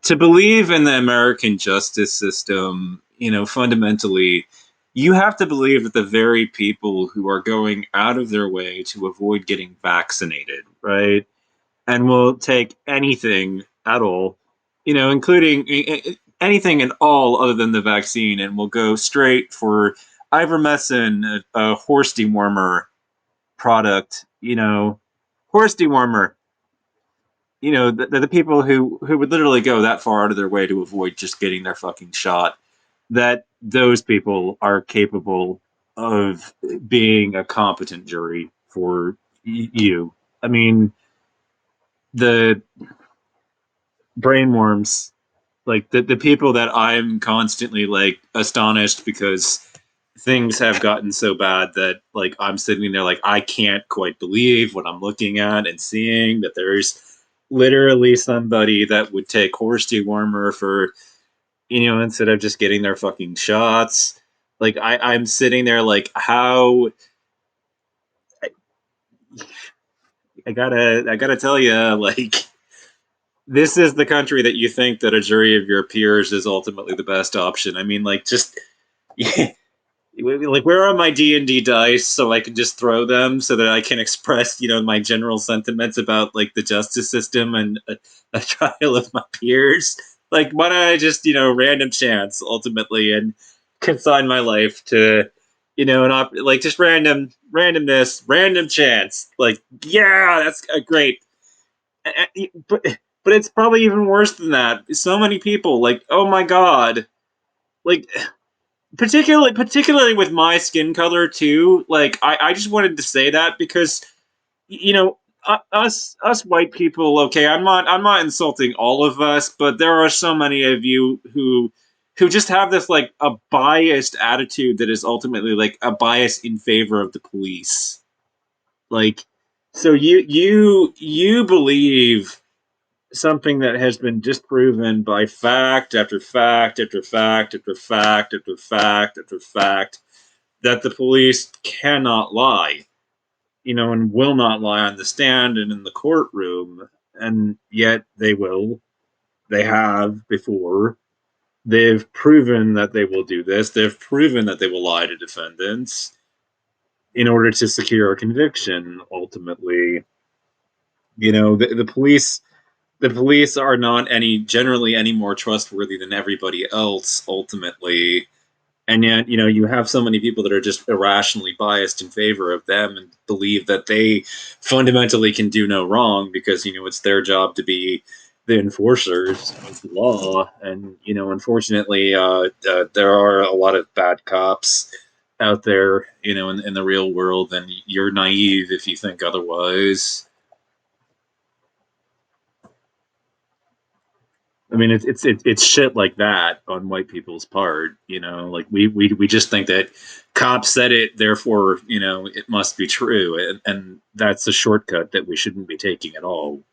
To believe in the American justice system, fundamentally, you have to believe that the very people who are going out of their way to avoid getting vaccinated, right, and will take anything at all, including anything at all other than the vaccine, and will go straight for ivermectin, a horse dewormer product, horse dewormer. The people who would literally go that far out of their way to avoid just getting their fucking shot, that those people are capable of being a competent jury for you. I mean, the brainworms, like the people that I'm constantly like astonished because things have gotten so bad that like I'm sitting there like I can't quite believe what I'm looking at and seeing that there's literally somebody that would take horse dewormer for instead of just getting their fucking shots. Like I'm sitting there like how I gotta tell you like this is the country that you think that a jury of your peers is ultimately the best option. I mean, like just like where are my D&D dice so I can just throw them so that I can express my general sentiments about like the justice system and a trial of my peers. Like why don't I just random chance ultimately and consign my life to like just randomness, random chance. Like yeah, that's great. But it's probably even worse than that. So many people like oh my god, like particularly with my skin color too. Like I just wanted to say that because you know us white people. Okay, I'm not insulting all of us, but there are so many of you who just have this like a biased attitude that is ultimately like a bias in favor of the police. Like so you believe something that has been disproven by fact after fact after fact after fact after fact after fact that the police cannot lie, and will not lie on the stand and in the courtroom, and yet they will. They have before. They've proven that they will do this. They've proven that they will lie to defendants in order to secure a conviction. Ultimately, the police are not any generally any more trustworthy than everybody else ultimately, and yet you have so many people that are just irrationally biased in favor of them and believe that they fundamentally can do no wrong because it's their job to be the enforcers of the law. And unfortunately there are a lot of bad cops out there in the real world, and you're naive if you think otherwise. I mean, it's shit like that on white people's part. Like we just think that cops said it, therefore it must be true, and that's a shortcut that we shouldn't be taking at all.